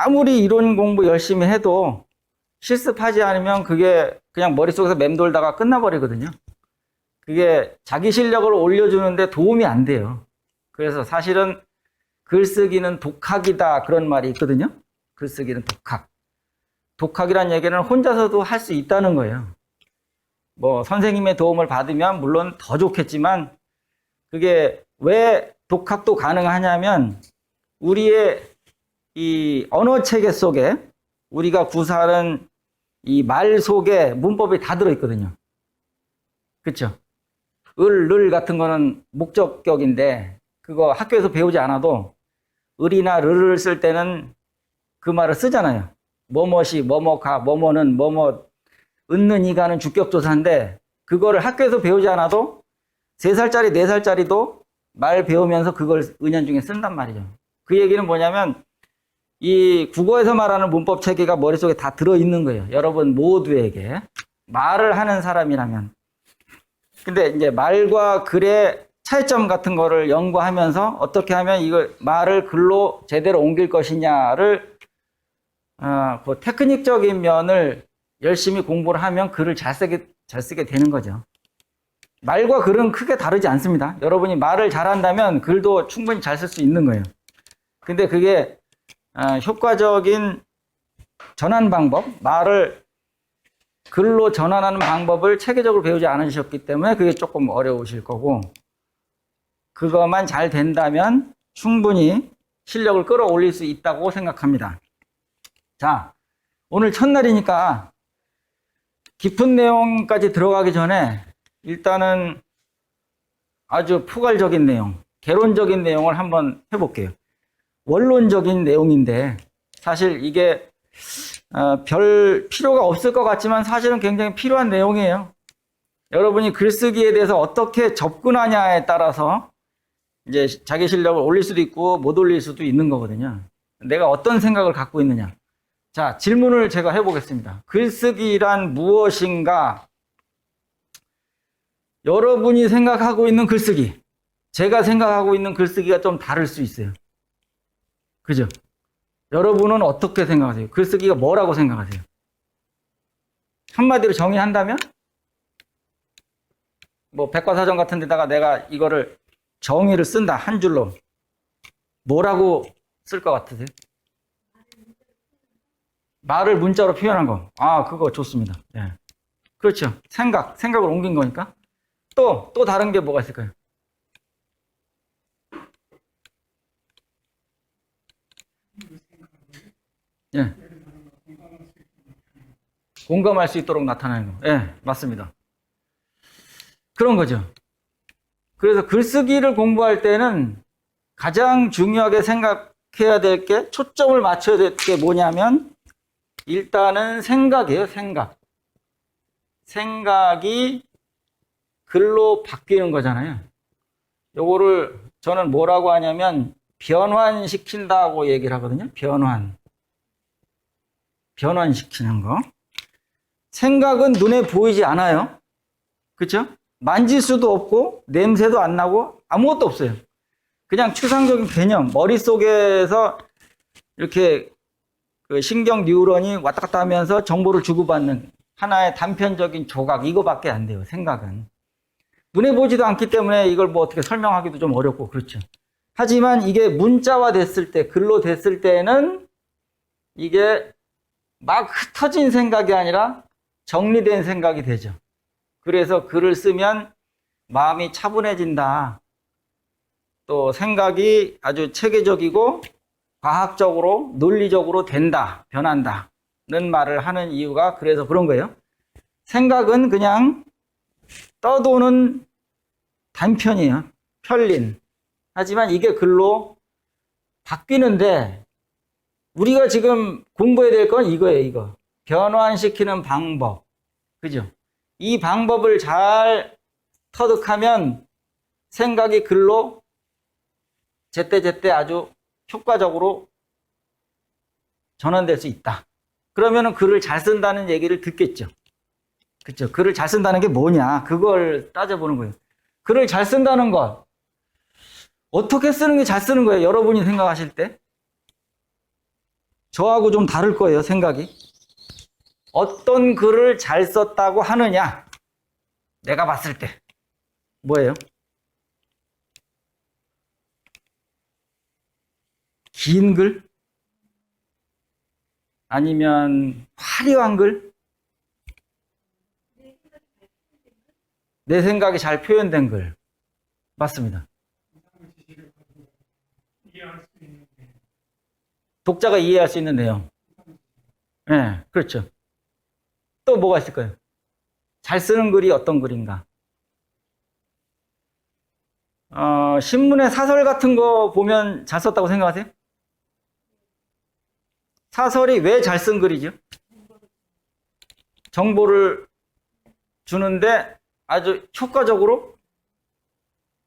아무리 이론 공부 열심히 해도 실습하지 않으면 그게 그냥 머릿속에서 맴돌다가 끝나버리거든요. 그게 자기 실력을 올려주는데 도움이 안 돼요. 그래서 사실은 글쓰기는 독학이다 그런 말이 있거든요. 글쓰기는 독학. 독학이란 얘기는 혼자서도 할 수 있다는 거예요. 뭐 선생님의 도움을 받으면 물론 더 좋겠지만 그게 왜 독학도 가능하냐면 우리의 이 언어 체계 속에 우리가 구사하는 이 말 속에 문법이 다 들어있거든요. 그렇죠? 을 같은 거는 목적격인데 그거 학교에서 배우지 않아도 을이나 르를 쓸 때는 그 말을 쓰잖아요. 뭐뭐시, 뭐뭐가, 뭐뭐는, 뭐뭐, 은는 이가는 주격조사인데 그거를 학교에서 배우지 않아도 3살짜리, 4살짜리도 말 배우면서 그걸 은연중에 쓴단 말이죠. 그 얘기는 뭐냐면 이 국어에서 말하는 문법 체계가 머릿속에 다 들어있는 거예요. 여러분 모두에게. 말을 하는 사람이라면. 근데 이제 말과 글의 차이점 같은 거를 연구하면서 어떻게 하면 이걸 말을 글로 제대로 옮길 것이냐를 그 테크닉적인 면을 열심히 공부를 하면 글을 잘 쓰게 되는 거죠. 말과 글은 크게 다르지 않습니다. 여러분이 말을 잘한다면 글도 충분히 잘 쓸 수 있는 거예요. 근데 그게 효과적인 전환 방법, 말을 글로 전환하는 방법을 체계적으로 배우지 않으셨기 때문에 그게 조금 어려우실 거고 그것만 잘 된다면 충분히 실력을 끌어올릴 수 있다고 생각합니다. 자, 오늘 첫날이니까 깊은 내용까지 들어가기 전에 일단은 아주 포괄적인 내용, 개론적인 내용을 한번 해볼게요. 원론적인 내용인데 사실 이게 별 필요가 없을 것 같지만 사실은 굉장히 필요한 내용이에요. 여러분이 글쓰기에 대해서 어떻게 접근하냐에 따라서 이제 자기 실력을 올릴 수도 있고 못 올릴 수도 있는 거거든요. 내가 어떤 생각을 갖고 있느냐. 자, 질문을 제가 해보겠습니다. 글쓰기란 무엇인가? 여러분이 생각하고 있는 글쓰기, 제가 생각하고 있는 글쓰기가 좀 다를 수 있어요. 그죠? 여러분은 어떻게 생각하세요? 글쓰기가 뭐라고 생각하세요? 한마디로 정의한다면? 뭐 백과사전 같은 데다가 내가 이거를 정의를 쓴다, 한 줄로. 뭐라고 쓸 것 같으세요? 말을 문자로 표현한 거. 아, 그거 좋습니다. 네. 그렇죠. 생각을 옮긴 거니까. 또 다른 게 뭐가 있을까요? 예. 공감할 수 있도록 나타나는 거. 예, 맞습니다. 그런 거죠. 그래서 글쓰기를 공부할 때는 가장 중요하게 생각해야 될 게, 초점을 맞춰야 될 게 뭐냐면, 일단은 생각이에요, 생각. 생각이 글로 바뀌는 거잖아요. 요거를 저는 뭐라고 하냐면, 변환시킨다고 얘기를 하거든요. 변환시키는 거. 생각은 눈에 보이지 않아요. 그렇죠? 만질 수도 없고 냄새도 안 나고 아무것도 없어요. 그냥 추상적인 개념, 머릿속에서 이렇게 그 신경 뉴런이 왔다 갔다 하면서 정보를 주고받는 하나의 단편적인 조각, 이거밖에 안 돼요. 생각은. 눈에 보지도 않기 때문에 이걸 뭐 어떻게 설명하기도 좀 어렵고 그렇죠. 하지만 이게 문자화 됐을 때, 글로 됐을 때는 이게 막 흩어진 생각이 아니라 정리된 생각이 되죠. 그래서 글을 쓰면 마음이 차분해진다. 또 생각이 아주 체계적이고 과학적으로 논리적으로 된다. 변한다는 말을 하는 이유가 그래서 그런 거예요. 생각은 그냥 떠도는 단편이에요. 편린. 하지만 이게 글로 바뀌는데 우리가 지금 공부해야 될 건 이거예요. 이거. 변환시키는 방법. 그죠? 이 방법을 잘 터득하면 생각이 글로 제때제때 아주 효과적으로 전환될 수 있다. 그러면은 글을 잘 쓴다는 얘기를 듣겠죠. 그렇죠? 글을 잘 쓴다는 게 뭐냐? 그걸 따져보는 거예요. 글을 잘 쓴다는 것. 어떻게 쓰는 게 잘 쓰는 거예요? 여러분이 생각하실 때? 저하고 좀 다를 거예요, 생각이. 어떤 글을 잘 썼다고 하느냐? 내가 봤을 때. 뭐예요? 긴 글? 아니면 화려한 글? 내 생각이 잘 표현된 글. 맞습니다. 독자가 이해할 수 있는 내용. 네, 그렇죠. 또 뭐가 있을까요? 잘 쓰는 글이 어떤 글인가? 신문에 사설 같은 거 보면 잘 썼다고 생각하세요? 사설이 왜 잘 쓴 글이죠? 정보를 주는데 아주 효과적으로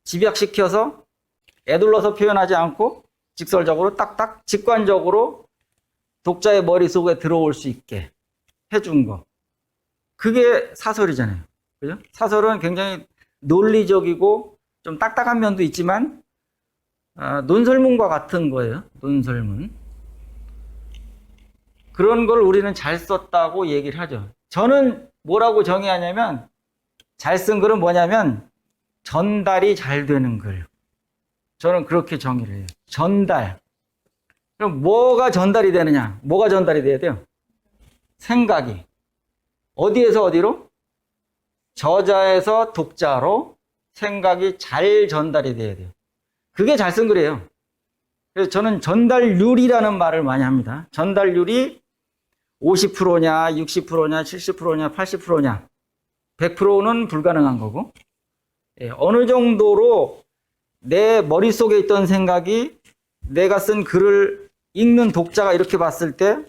집약시켜서 애둘러서 표현하지 않고 직설적으로 딱딱 직관적으로 독자의 머릿속에 들어올 수 있게 해준 거. 그게 사설이잖아요. 그죠? 사설은 굉장히 논리적이고 좀 딱딱한 면도 있지만 논설문과 같은 거예요. 논설문. 그런 걸 우리는 잘 썼다고 얘기를 하죠. 저는 뭐라고 정의하냐면 잘 쓴 글은 뭐냐면 전달이 잘 되는 글. 저는 그렇게 정의를 해요. 전달. 그럼 뭐가 전달이 되느냐? 뭐가 전달이 돼야 돼요? 생각이. 어디에서 어디로? 저자에서 독자로 생각이 잘 전달이 돼야 돼요. 그게 잘 쓴 글이에요. 그래서 저는 전달률이라는 말을 많이 합니다. 전달률이 50%냐, 60%냐, 70%냐, 80%냐. 100%는 불가능한 거고. 어느 정도로 내 머릿속에 있던 생각이 내가 쓴 글을 읽는 독자가 이렇게 봤을 때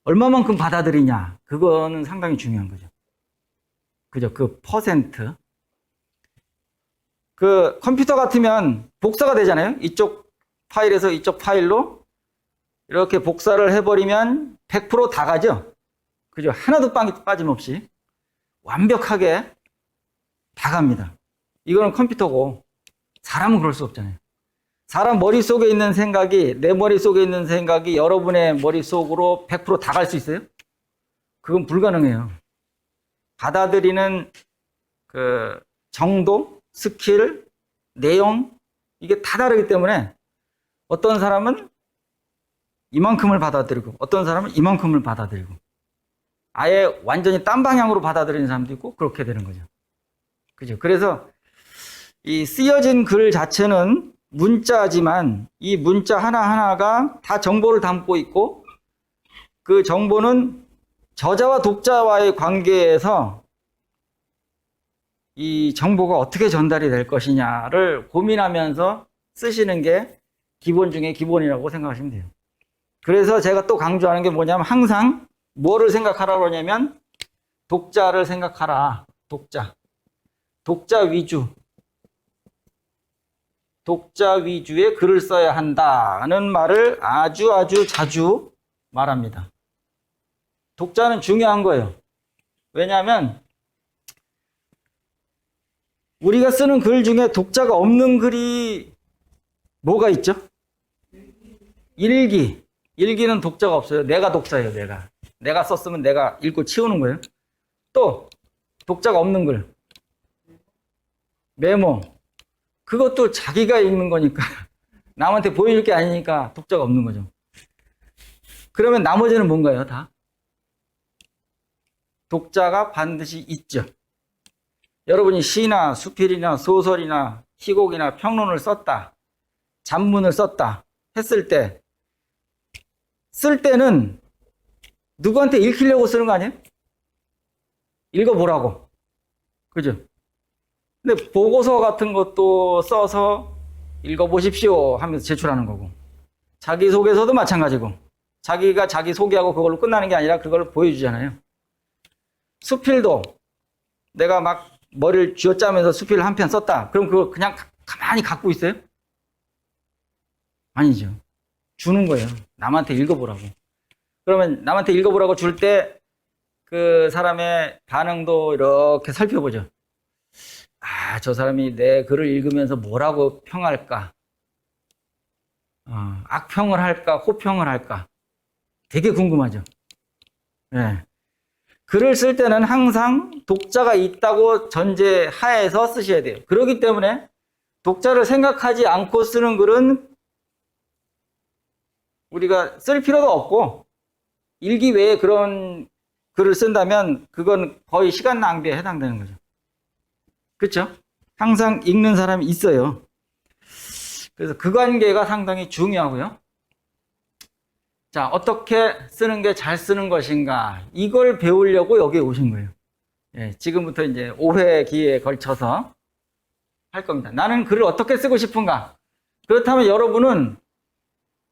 얼마만큼 받아들이냐. 그거는 상당히 중요한 거죠. 그죠? 그 퍼센트. 그 컴퓨터 같으면 복사가 되잖아요. 이쪽 파일에서 이쪽 파일로 이렇게 복사를 해버리면 100% 다 가죠. 그죠? 하나도 빠짐없이 완벽하게 다 갑니다. 이거는 컴퓨터고 사람은 그럴 수 없잖아요. 사람 머릿속에 있는 생각이 내 머릿속에 있는 생각이 여러분의 머릿속으로 100% 다 갈 수 있어요? 그건 불가능해요. 받아들이는 그 정도, 스킬, 내용 이게 다 다르기 때문에 어떤 사람은 이만큼을 받아들이고 어떤 사람은 이만큼을 받아들이고 아예 완전히 딴 방향으로 받아들이는 사람도 있고 그렇게 되는 거죠. 그죠? 그래서 이 쓰여진 글 자체는 문자지만 이 문자 하나하나가 다 정보를 담고 있고 그 정보는 저자와 독자와의 관계에서 이 정보가 어떻게 전달이 될 것이냐를 고민하면서 쓰시는 게 기본 중에 기본이라고 생각하시면 돼요. 그래서 제가 또 강조하는 게 뭐냐면 항상 뭐를 생각하라고 하냐면 독자를 생각하라. 독자 위주. 독자 위주의 글을 써야 한다는 말을 아주 자주 말합니다. 독자는 중요한 거예요. 왜냐하면 우리가 쓰는 글 중에 독자가 없는 글이 뭐가 있죠? 일기. 일기는 독자가 없어요. 내가 독자예요, 내가. 내가 썼으면 내가 읽고 치우는 거예요. 또 독자가 없는 글. 메모. 그것도 자기가 읽는 거니까 남한테 보여줄 게 아니니까 독자가 없는 거죠. 그러면 나머지는 뭔가요, 다? 독자가 반드시 있죠. 여러분이 시나 수필이나 소설이나 희곡이나 평론을 썼다, 잡문을 썼다 했을 때 쓸 때는 누구한테 읽히려고 쓰는 거 아니에요? 읽어보라고. 그죠? 근데 보고서 같은 것도 써서 읽어보십시오 하면서 제출하는 거고 자기소개서도 마찬가지고 자기가 자기 소개하고 그걸로 끝나는 게 아니라 그걸 보여주잖아요. 수필도 내가 막 머리를 쥐어짜면서 수필을 한 편 썼다. 그럼 그걸 그냥 가만히 갖고 있어요? 아니죠. 주는 거예요. 남한테 읽어보라고. 그러면 남한테 읽어보라고 줄 때 그 사람의 반응도 이렇게 살펴보죠. 아, 저 사람이 내 글을 읽으면서 뭐라고 평할까? 악평을 할까? 호평을 할까? 되게 궁금하죠. 예. 글을 쓸 때는 항상 독자가 있다고 전제하에서 쓰셔야 돼요. 그렇기 때문에 독자를 생각하지 않고 쓰는 글은 우리가 쓸 필요도 없고, 일기 외에 그런 글을 쓴다면 그건 거의 시간 낭비에 해당되는 거죠. 그렇죠? 항상 읽는 사람이 있어요. 그래서 그 관계가 상당히 중요하고요. 자, 어떻게 쓰는 게 잘 쓰는 것인가, 이걸 배우려고 여기에 오신 거예요. 예, 지금부터 이제 5회 기회에 걸쳐서 할 겁니다. 나는 글을 어떻게 쓰고 싶은가? 그렇다면 여러분은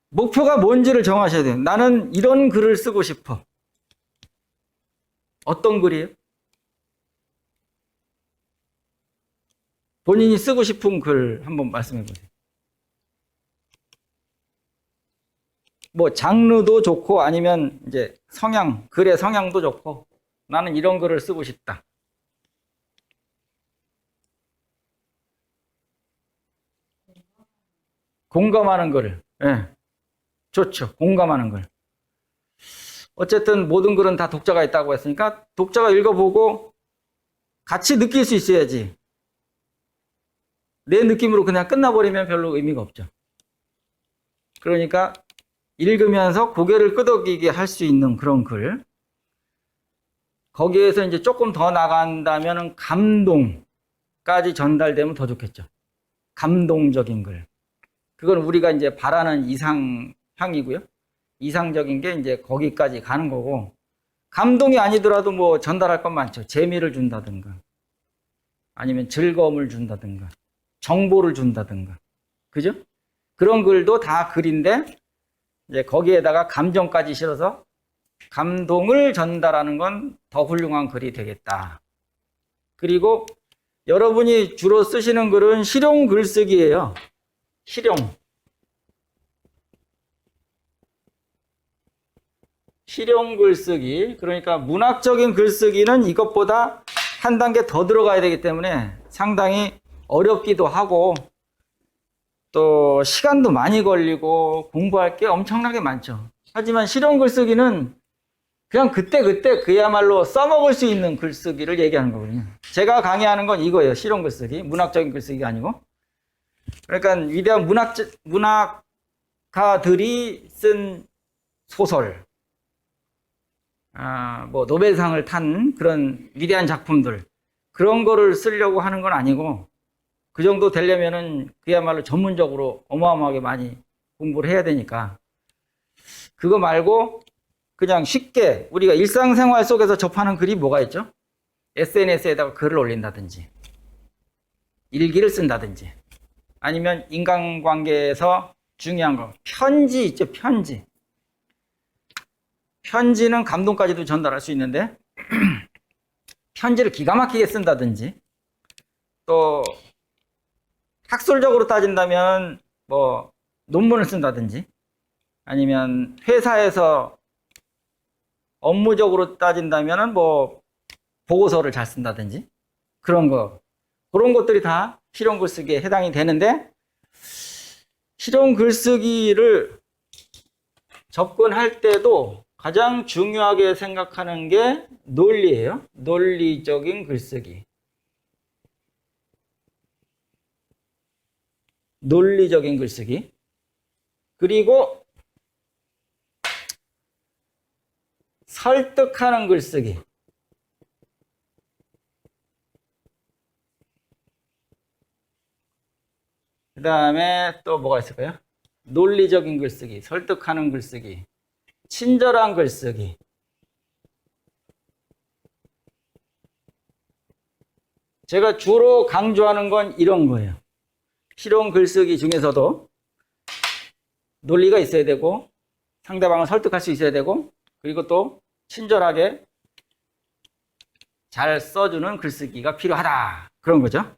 목표가 뭔지를 정하셔야 돼요. 나는 이런 글을 쓰고 싶어. 어떤 글이에요? 본인이 쓰고 싶은 글 한번 말씀해 보세요. 뭐 장르도 좋고 아니면 이제 성향, 글의 성향도 좋고, 나는 이런 글을 쓰고 싶다. 공감하는 글을. 예. 좋죠. 공감하는 글. 어쨌든 모든 글은 다 독자가 있다고 했으니까 독자가 읽어보고 같이 느낄 수 있어야지. 내 느낌으로 그냥 끝나버리면 별로 의미가 없죠. 그러니까 읽으면서 고개를 끄덕이게 할 수 있는 그런 글. 거기에서 이제 조금 더 나간다면 감동까지 전달되면 더 좋겠죠. 감동적인 글. 그건 우리가 이제 바라는 이상향이고요. 이상적인 게 이제 거기까지 가는 거고, 감동이 아니더라도 뭐 전달할 건 많죠. 재미를 준다든가, 아니면 즐거움을 준다든가, 정보를 준다든가. 그죠? 그런 글도 다 글인데, 이제 거기에다가 감정까지 실어서 감동을 전달하는 건 더 훌륭한 글이 되겠다. 그리고 여러분이 주로 쓰시는 글은 실용 글쓰기예요. 실용 글쓰기. 그러니까 문학적인 글쓰기는 이것보다 한 단계 더 들어가야 되기 때문에 상당히 어렵기도 하고, 또 시간도 많이 걸리고 공부할 게 엄청나게 많죠. 하지만 실용 글쓰기는 그냥 그때그때 그야말로 써먹을 수 있는 글쓰기를 얘기하는 거거든요. 제가 강의하는 건 이거예요. 실용 글쓰기. 문학적인 글쓰기가 아니고. 그러니까 위대한 문학가들이 쓴 소설, 뭐 노벨상을 탄 그런 위대한 작품들, 그런 거를 쓰려고 하는 건 아니고, 그 정도 되려면은 그야말로 전문적으로 어마어마하게 많이 공부를 해야 되니까, 그거 말고 그냥 쉽게 우리가 일상생활 속에서 접하는 글이 뭐가 있죠? SNS에다가 글을 올린다든지, 일기를 쓴다든지, 아니면 인간관계에서 중요한 거, 편지 있죠, 편지. 편지는 감동까지도 전달할 수 있는데, 편지를 기가 막히게 쓴다든지, 또 학술적으로 따진다면 뭐 논문을 쓴다든지, 아니면 회사에서 업무적으로 따진다면 뭐 보고서를 잘 쓴다든지, 그런 것들이 다 실용 글쓰기에 해당이 되는데, 실용 글쓰기를 접근할 때도 가장 중요하게 생각하는 게 논리예요. 논리적인 글쓰기. 논리적인 글쓰기. 그리고 설득하는 글쓰기. 그 다음에 또 뭐가 있을까요? 논리적인 글쓰기, 설득하는 글쓰기, 친절한 글쓰기. 제가 주로 강조하는 건 이런 거예요. 실용 글쓰기 중에서도 논리가 있어야 되고, 상대방을 설득할 수 있어야 되고, 그리고 또 친절하게 잘 써주는 글쓰기가 필요하다. 그런 거죠.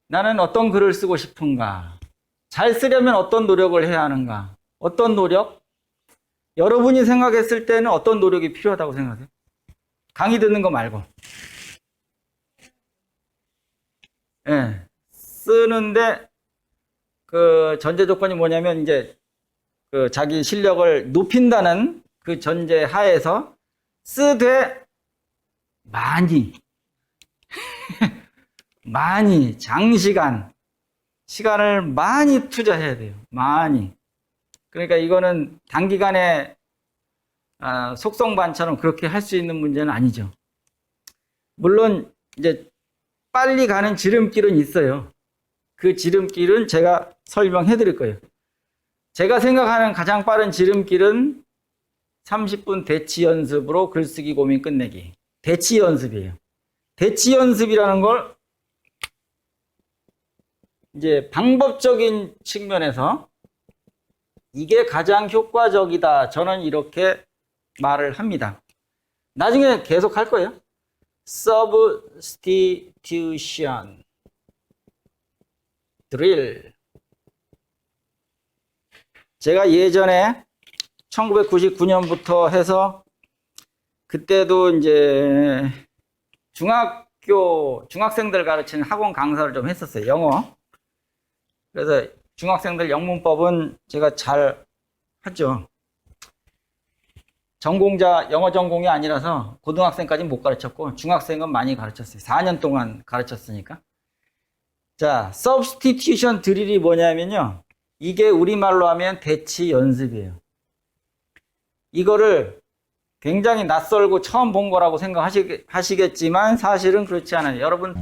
나는 어떤 글을 쓰고 싶은가? 잘 쓰려면 어떤 노력을 해야 하는가? 어떤 노력? 여러분이 생각했을 때는 어떤 노력이 필요하다고 생각하세요? 강의 듣는 거 말고. 예. 쓰는데 그 전제 조건이 뭐냐면, 이제 그 자기 실력을 높인다는 그 전제 하에서 쓰되 많이 많이 장시간 시간을 많이 투자해야 돼요. 많이. 그러니까 이거는 단기간에 속성반처럼 그렇게 할 수 있는 문제는 아니죠. 물론 이제 빨리 가는 지름길은 있어요. 그 지름길은 제가 설명해 드릴 거예요. 제가 생각하는 가장 빠른 지름길은 30분 대치 연습으로 글쓰기 고민 끝내기. 대치 연습이에요. 대치 연습이라는 걸 이제 방법적인 측면에서 이게 가장 효과적이다. 저는 이렇게 말을 합니다. 나중에 계속 할 거예요. Substitution drill. 제가 예전에 1999년부터 해서 그때도 이제 중학생들 가르치는 학원 강사를 좀 했었어요. 영어. 그래서 중학생들 영문법은 제가 잘 하죠. 영어 전공이 아니라서 고등학생까지는 못 가르쳤고 중학생은 많이 가르쳤어요. 4년 동안 가르쳤으니까. 자, substitution drill이 뭐냐면요. 이게 우리말로 하면 대치 연습이에요. 이거를 굉장히 낯설고 처음 본 거라고 생각하시겠지만 사실은 그렇지 않아요. 여러분